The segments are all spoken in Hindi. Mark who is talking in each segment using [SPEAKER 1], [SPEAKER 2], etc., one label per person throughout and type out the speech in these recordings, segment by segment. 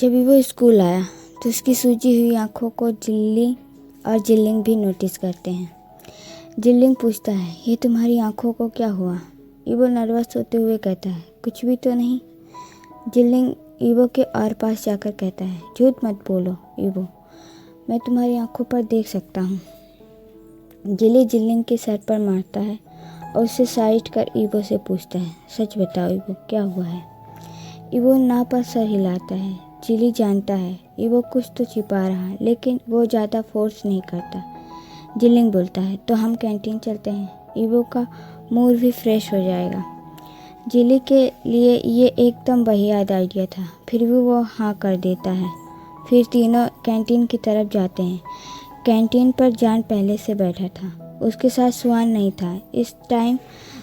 [SPEAKER 1] जब वो स्कूल आया तो उसकी सूजी हुई आंखों को जिल्ली और जिल्लिंग भी नोटिस करते हैं। जिल्लिंग पूछता है, ये तुम्हारी आंखों को क्या हुआ? ईवो नर्वस होते हुए कहता है, कुछ भी तो नहीं। जिल्लिंग ईवो के और पास जाकर कहता है, झूठ मत बोलो ईवो, मैं तुम्हारी आंखों पर देख सकता हूँ। जिली जिल्लिंग के सर पर मारता है और उसे साइड कर ईवो से पूछता है, सच बताओ ईवो, क्या हुआ है? ईवो ना पर सर हिलाता है। जिली जानता है ईवो कुछ तो छिपा रहा है, लेकिन वो ज़्यादा फोर्स नहीं करता। जिल्लिंग बोलता है, तो हम कैंटीन चलते हैं, ईवो का मूड भी फ्रेश हो जाएगा। जिली के लिए ये एकदम बेहद आइडिया था, फिर भी वो हाँ कर देता है। फिर तीनों कैंटीन की तरफ जाते हैं। कैंटीन पर जान पहले से बैठा था, उसके साथ स्वान नहीं था। इस टाइम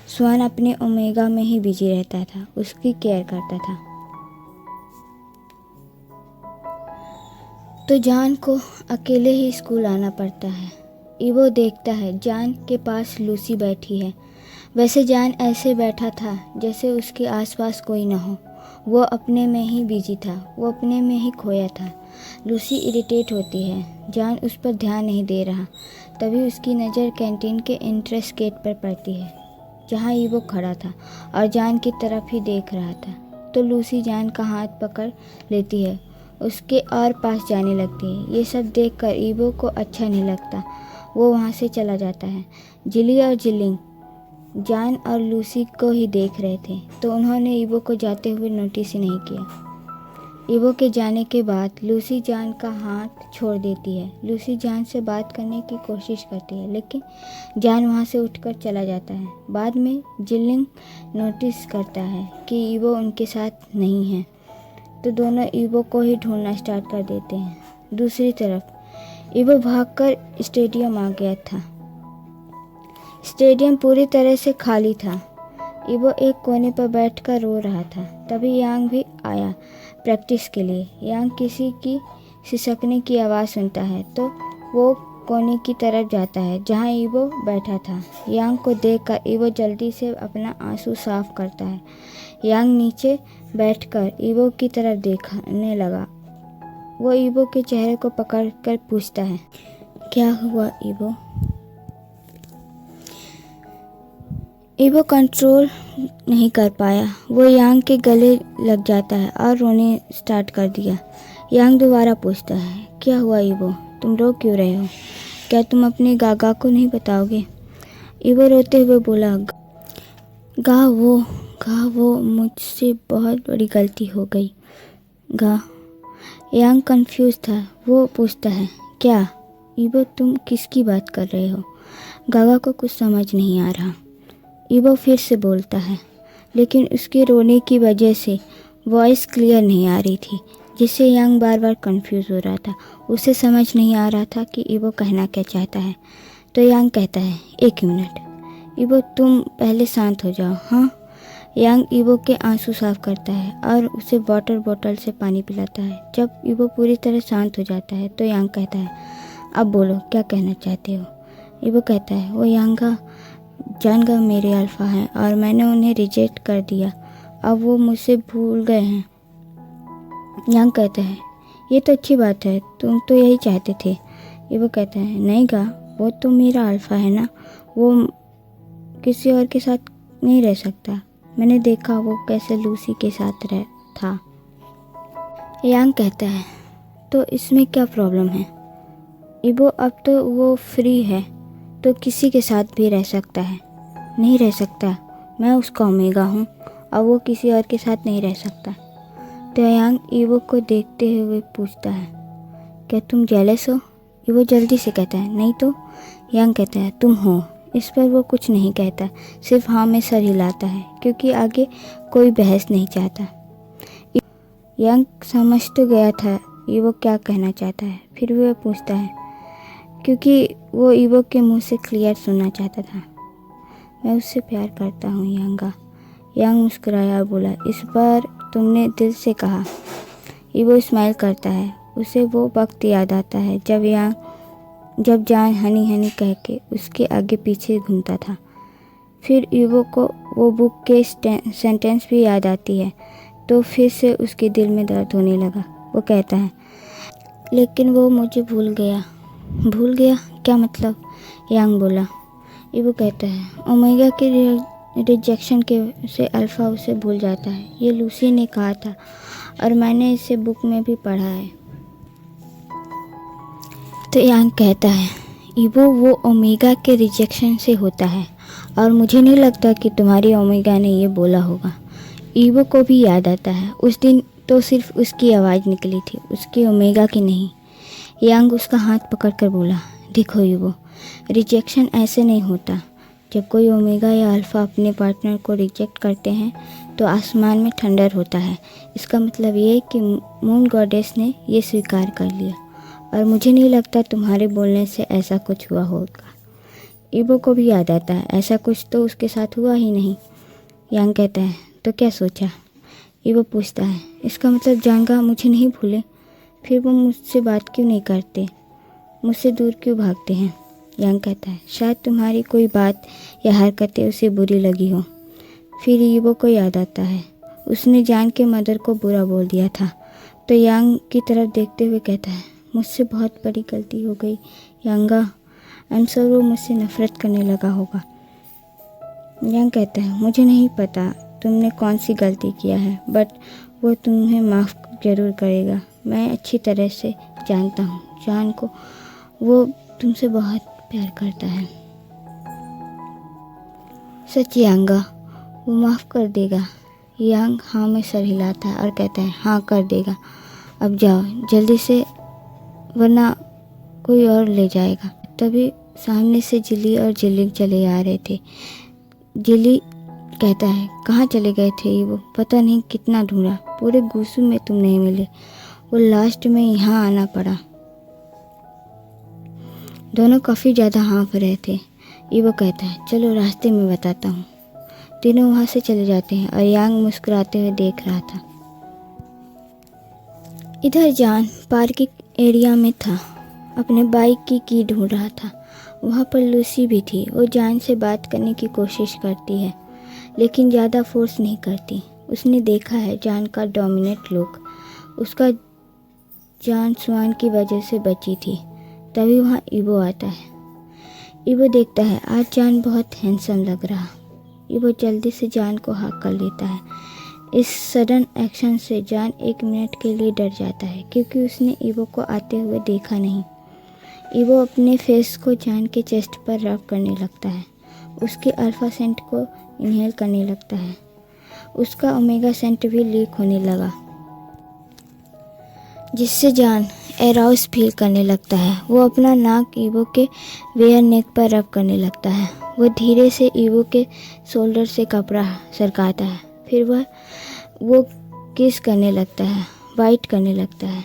[SPEAKER 1] स्वान अपने ओमेगा में ही बिजी रहता था, उसकी केयर करता था। तो जान को अकेले ही स्कूल आना पड़ता है। ईवो देखता है जान के पास लूसी बैठी है। वैसे जान ऐसे बैठा था जैसे उसके आसपास कोई न हो। वो अपने में ही बिजी था, वो अपने में ही खोया था। लूसी इरिटेट होती है, जान उस पर ध्यान नहीं दे रहा। तभी उसकी नज़र कैंटीन के एंट्रेंस गेट पर पड़ती है, जहाँ ईवो खड़ा था और जान की तरफ ही देख रहा था। तो लूसी जान का हाथ पकड़ लेती है, उसके और पास जाने लगती है। ये सब देखकर ईवो को अच्छा नहीं लगता, वो वहाँ से चला जाता है। जिली और जिलिंग जान और लूसी को ही देख रहे थे, तो उन्होंने ईवो को जाते हुए नोटिस ही नहीं किया। ईवो के जाने के बाद लूसी जान का हाथ छोड़ देती है। लूसी जान से बात करने की कोशिश करती है, लेकिन जान वहाँ से उठकर चला जाता है। बाद में जिलिंग नोटिस करता है कि ईवो उनके साथ नहीं है, तो दोनों ईवो को ही ढूंढना स्टार्ट कर देते हैं। दूसरी तरफ ईवो भागकर स्टेडियम आ गया था। स्टेडियम पूरी तरह से खाली था। ईवो एक कोने पर बैठकर रो रहा था। तभी यांग भी आया प्रैक्टिस के लिए। यांग किसी की सिसकने की आवाज़ सुनता है तो वो कोने की तरफ जाता है जहाँ ईवो बैठा था। यांग को देखकर ईवो जल्दी से अपना आंसू साफ करता है। यांग नीचे बैठकर ईवो की तरफ देखने लगा। वो ईवो के चेहरे को पकड़कर पूछता है, क्या हुआ ईवो? ईवो कंट्रोल नहीं कर पाया। वो यांग के गले लग जाता है और रोने स्टार्ट कर दिया। यांग दोबारा पूछता है, क्या हुआ ईवो, तुम रो क्यों रहे हो? क्या तुम अपने गागा को नहीं बताओगे? ईवो रोते हुए बोला, गा वो मुझसे बहुत बड़ी गलती हो गई गा। यांग कंफ्यूज था। वो पूछता है, क्या? ईवो तुम किसकी बात कर रहे हो? गागा को कुछ समझ नहीं आ रहा। ईवो फिर से बोलता है, लेकिन उसके रोने की वजह से वॉइस क्लियर नहीं आ रही थी, जिससे यांग बार बार कंफ्यूज हो रहा था। उसे समझ नहीं आ रहा था कि ईवो कहना क्या चाहता है। तो यांग कहता है, एक मिनट ईवो, तुम पहले शांत हो जाओ। हाँ। यांग ईवो के आंसू साफ करता है और उसे वाटर बोतल से पानी पिलाता है। जब ईवो पूरी तरह शांत हो जाता है तो यांग कहता है, अब बोलो, क्या कहना चाहते हो? ईवो कहता है, वो जानगा मेरे अल्फ़ा हैं और मैंने उन्हें रिजेक्ट कर दिया, अब वो मुझसे भूल गए हैं। यांग कहता है, ये तो अच्छी बात है, तुम तो यही चाहते थे। ईवो कहता है, नहीं गा, वो तो मेरा अल्फ़ा है ना, वो किसी और के साथ नहीं रह सकता। मैंने देखा वो कैसे लूसी के साथ था। यांग कहता है, तो इसमें क्या प्रॉब्लम है? ईवो, अब तो वो फ्री है तो किसी के साथ भी रह सकता है। नहीं रह सकता, मैं उसका ओमेगा हूँ और वो किसी और के साथ नहीं रह सकता। तो यांग ईवो को देखते हुए पूछता है, क्या तुम जेलस हो? ईवो जल्दी से कहता है, नहीं तो। यांग कहता है, तुम हो। इस पर वो कुछ नहीं कहता, सिर्फ हाँ में सर हिलाता है, क्योंकि आगे कोई बहस नहीं चाहता। यांग समझ तो गया था ईवो क्या कहना चाहता है, फिर भी वह पूछता है, क्योंकि वो ईवो के मुंह से क्लियर सुनना चाहता था, मैं उससे प्यार करता हूँ यांगा। यांग मुस्कुराया और बोला, इस बार तुमने दिल से कहा। ईवो स्माइल करता है। उसे वो वक्त याद आता है जब जान हनी हनी कह के उसके आगे पीछे घूमता था। फिर ईवो को वो बुक के सेंटेंस भी याद आती है, तो फिर से उसके दिल में दर्द होने लगा। वो कहता है, लेकिन वो मुझे भूल गया। भूल गया? क्या मतलब? यांग बोला। ईवो कहता है, ओमेगा के रिजेक्शन के से अल्फ़ा उसे भूल जाता है। ये लूसी ने कहा था और मैंने इसे बुक में भी पढ़ा है। तो यांग कहता है, ईवो वो ओमेगा के रिजेक्शन से होता है और मुझे नहीं लगता कि तुम्हारी ओमेगा ने ये बोला होगा। ईवो को भी याद आता है, उस दिन तो सिर्फ उसकी आवाज़ निकली थी, उसकी ओमेगा की नहीं। यांग उसका हाथ पकड़कर बोला, देखो ईवो, रिजेक्शन ऐसे नहीं होता। जब कोई ओमेगा या अल्फ़ा अपने पार्टनर को रिजेक्ट करते हैं तो आसमान में थंडर होता है। इसका मतलब ये कि मून गॉडेस ने ये स्वीकार कर लिया और मुझे नहीं लगता तुम्हारे बोलने से ऐसा कुछ हुआ होगा। ईवो को भी याद आता है, ऐसा कुछ तो उसके साथ हुआ ही नहीं। यांग कहता है, तो क्या सोचा? ईवो पूछता है, इसका मतलब जानगा मुझे नहीं भूले, फिर वो मुझसे बात क्यों नहीं करते, मुझसे दूर क्यों भागते हैं? यांग कहता है, शायद तुम्हारी कोई बात या हरकतें उसे बुरी लगी हो। फिर ईवो को याद आता है, उसने जान के मदर को बुरा बोल दिया था। तो यांग की तरफ देखते हुए कहता है, मुझसे बहुत बड़ी गलती हो गई यांगा, आंसर वो मुझसे नफरत करने लगा होगा। यांग कहता है, मुझे नहीं पता तुमने कौन सी गलती किया है, बट वो तुम्हें माफ़ ज़रूर करेगा। मैं अच्छी तरह से जानता हूँ जान को, वो तुमसे बहुत प्यार करता है। सच यांगा, वो माफ़ कर देगा? यांग हाँ में सर हिलाता है और कहता है, हाँ कर देगा। अब जाओ जल्दी से, वरना कोई और ले जाएगा। तभी सामने से जिली और जिलिंग चले आ रहे थे। जिली कहता है, कहाँ चले गए थे वो? पता नहीं कितना ढूंढा, पूरे गुस्सू में तुम नहीं मिले, वो लास्ट में यहाँ आना पड़ा। दोनों काफ़ी ज़्यादा हाँफ रहे थे। ईवो कहता है, चलो रास्ते में बताता हूँ। तीनों वहाँ से चले जाते हैं और यांग मुस्कुराते हुए देख रहा था। इधर जान पार्किंग एरिया में था, अपने बाइक की की ढूंढ रहा था। वहाँ पर लूसी भी थी। वो जान से बात करने की कोशिश करती है लेकिन ज़्यादा फोर्स नहीं करती। उसने देखा है जान का डोमिनेट लुक, उसका जान स्वान की वजह से बची थी। तभी वहाँ ईवो आता है। ईवो देखता है आज जान बहुत हैंडसम लग रहा। ईवो जल्दी से जान को हाक कर लेता है। इस सडन एक्शन से जान 1 मिनट के लिए डर जाता है क्योंकि उसने ईवो को आते हुए देखा नहीं। ईवो अपने फेस को जान के चेस्ट पर रब करने लगता है, उसके अल्फा सेंट को इनहेल करने लगता है। उसका ओमेगा सेंट भी लीक होने लगा जिससे जान एराउस फील करने लगता है। वो अपना नाक ईवो के वेयर नेक पर रब करने लगता है। वो धीरे से ईवो के शोल्डर से कपड़ा सरकाता है, फिर वो किस करने लगता है, बाइट करने लगता है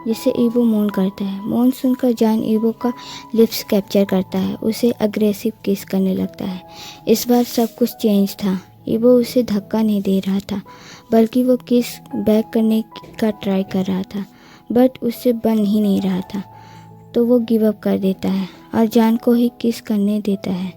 [SPEAKER 1] जिससे ईवो मौन करता है। मौन सुनकर जान ईवो का लिप्स कैप्चर करता है, उसे अग्रेसिव किस करने लगता है। इस बार सब कुछ चेंज था। ईवो उसे धक्का नहीं दे रहा था बल्कि वो किस बैक करने का ट्राई कर रहा था, बट उससे बन ही नहीं रहा था। तो वो गिव अप कर देता है और जान को ही किस करने देता है।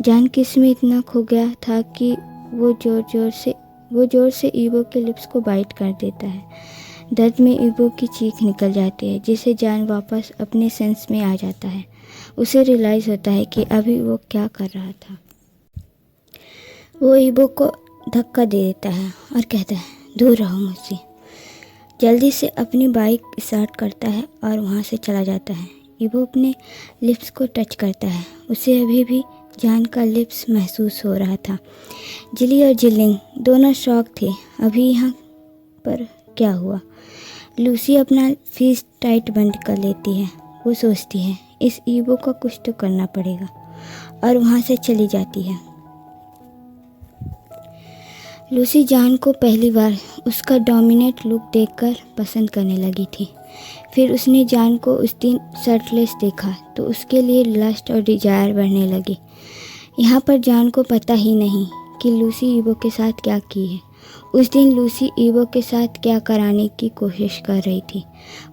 [SPEAKER 1] जान किस में इतना खो गया था कि वो जोर से ईवो के लिप्स को बाइट कर देता है। दर्द में ईवो की चीख निकल जाती है जिससे जान वापस अपने सेंस में आ जाता है। उसे रियलाइज़ होता है कि अभी वो क्या कर रहा था। वो ईवो को धक्का दे देता है और कहता है, दूर रहो मुझसे। जल्दी से अपनी बाइक स्टार्ट करता है और वहाँ से चला जाता है। ईवो अपने लिप्स को टच करता है, उसे अभी भी जान का लिप्स महसूस हो रहा था। जिली और जिलिंग दोनों शॉक थे, अभी यहाँ पर क्या हुआ। लूसी अपना फिस्ट टाइट बंद कर लेती है। वो सोचती है इस ईवो का कुछ तो करना पड़ेगा और वहाँ से चली जाती है। लूसी जान को पहली बार उसका डोमिनेट लुक देखकर पसंद करने लगी थी। फिर उसने जान को उस दिन शर्टलेस देखा तो उसके लिए लस्ट और डिजायर बढ़ने लगी। यहाँ पर जान को पता ही नहीं कि लूसी ईवो के साथ क्या की है। उस दिन लूसी ईवो के साथ क्या कराने की कोशिश कर रही थी,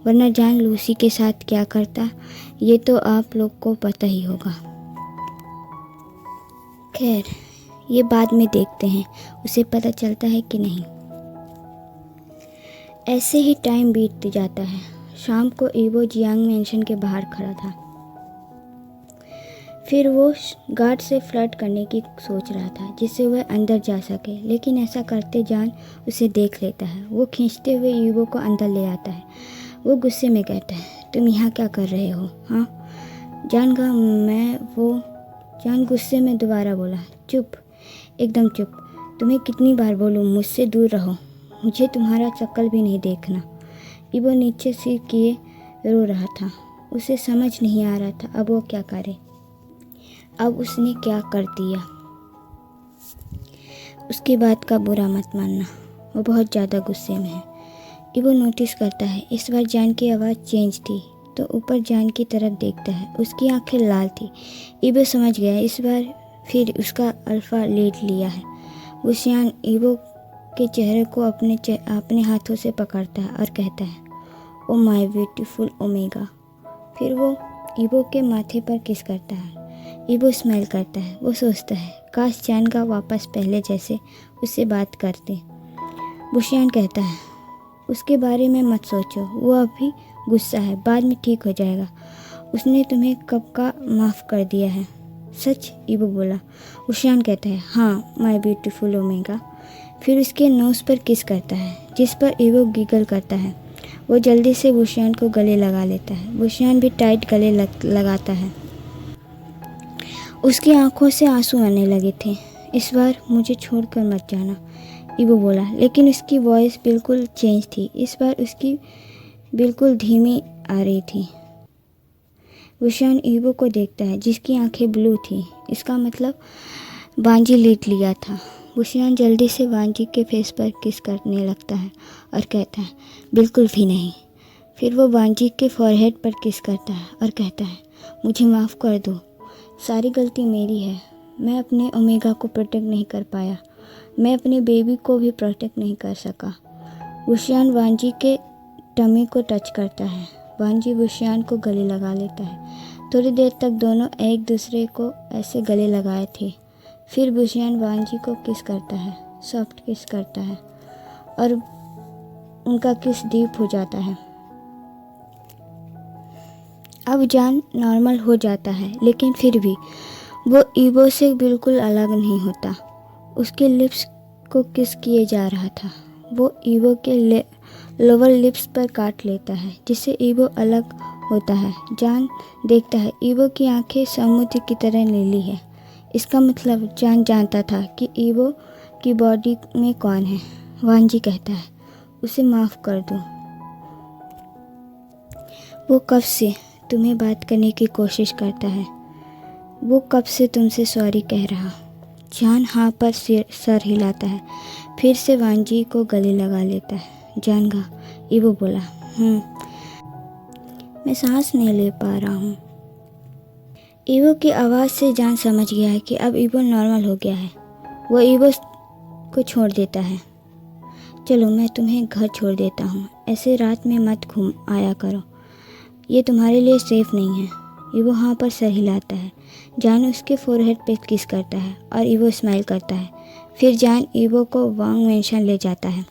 [SPEAKER 1] वरना जान लूसी के साथ क्या करता ये तो आप लोग को पता ही होगा। खैर ये बाद में देखते हैं उसे पता चलता है कि नहीं। ऐसे ही टाइम बीत जाता है। शाम को ईवो जियांग मेंशन के बाहर खड़ा था। फिर वो गार्ड से फ्लर्ट करने की सोच रहा था जिससे वह अंदर जा सके, लेकिन ऐसा करते जान उसे देख लेता है। वो खींचते हुए ईवो को अंदर ले आता है। वो गुस्से में कहता है, तुम यहाँ क्या कर रहे हो? हाँ जान गुस्से में दोबारा बोला, चुप, एकदम चुप। तुम्हें कितनी बार बोलूँ मुझसे दूर रहो, मुझे तुम्हारा शक्ल भी नहीं देखना। ईवो नीचे सिर किए रो रहा था। उसे समझ नहीं आ रहा था अब वो क्या करे। अब उसने क्या कर दिया। उसकी बात का बुरा मत मानना, वो बहुत ज़्यादा गुस्से में है। ईवो नोटिस करता है इस बार जान की आवाज़ चेंज थी तो ऊपर जान की तरफ देखता है। उसकी आंखें लाल थी। ईवो समझ गया इस बार फिर उसका अल्फ़ा लीड लिया है। वुशियान ईवो के चेहरे को अपने हाथों से पकड़ता है और कहता है, ओ माय ब्यूटीफुल ओमेगा। फिर वो ईवो के माथे पर किस करता है। ईवो स्माइल करता है। वो सोचता है काश जान का वापस पहले जैसे उससे बात करते। वुशियान कहता है, उसके बारे में मत सोचो, वो अभी गुस्सा है, बाद में ठीक हो जाएगा। उसने तुम्हें कब का माफ़ कर दिया है? सच? ईवो बोला। वुशियान कहता है, हाँ माय ब्यूटीफुल ओमेगा। फिर उसके नोज़ पर किस करता है जिस पर ईवो गिगल करता है। वो जल्दी से वुशियान को गले लगा लेता है। वुशियान भी टाइट गले लगाता है। उसकी आंखों से आंसू आने लगे थे। इस बार मुझे छोड़कर मत जाना, ईवो बोला, लेकिन उसकी वॉइस बिल्कुल चेंज थी। इस बार उसकी बिल्कुल धीमी आ रही थी। वुशियान ईवो को देखता है जिसकी आंखें ब्लू थी। इसका मतलब वांजी लीड लिया था। वुशियान जल्दी से वांजी के फेस पर किस करने लगता है और कहता है, बिल्कुल भी नहीं। फिर वो वांजी के फॉरहेड पर किस करता है और कहता है, मुझे माफ़ कर दो, सारी गलती मेरी है। मैं अपने ओमेगा को प्रोटेक्ट नहीं कर पाया, मैं अपने बेबी को भी प्रोटेक्ट नहीं कर सका। वुशियान वांजी के टमी को टच करता है। वांजी वुशियान को गले लगा लेता है। थोड़ी देर तक दोनों एक दूसरे को ऐसे गले लगाए थे। फिर वुशियान वांजी को किस करता है, सॉफ्ट किस करता है और उनका किस डीप हो जाता है। अब जान नॉर्मल हो जाता है, लेकिन फिर भी वो ईवो से बिल्कुल अलग नहीं होता। उसके लिप्स को किस किए जा रहा था। वो ईवो के लोअर लिप्स पर काट लेता है जिससे ईवो अलग होता है। जान देखता है ईवो की आंखें समुद्र की तरह नीली है। इसका मतलब जान जानता था कि ईवो की बॉडी में कौन है। वांजी कहता है, उसे माफ़ कर दो। वो कब से तुम्हें बात करने की कोशिश करता है। वो कब से तुमसे सॉरी कह रहा। जान हाँ पर सर हिलाता है। फिर से वांजी को गले लगा लेता है। जान गा, ईवो बोला, मैं सांस नहीं ले पा रहा हूँ। ईवो की आवाज़ से जान समझ गया है कि अब ईवो नॉर्मल हो गया है। वो ईवो को छोड़ देता है। चलो मैं तुम्हें घर छोड़ देता हूँ, ऐसे रात में मत घूम आया करो, ये तुम्हारे लिए सेफ नहीं है। ईवो हाँ पर सर हिलाता है। जान उसके फोरहेड पे किस करता है और ईवो स्माइल करता है। फिर जान ईवो को वांग मेंशन ले जाता है।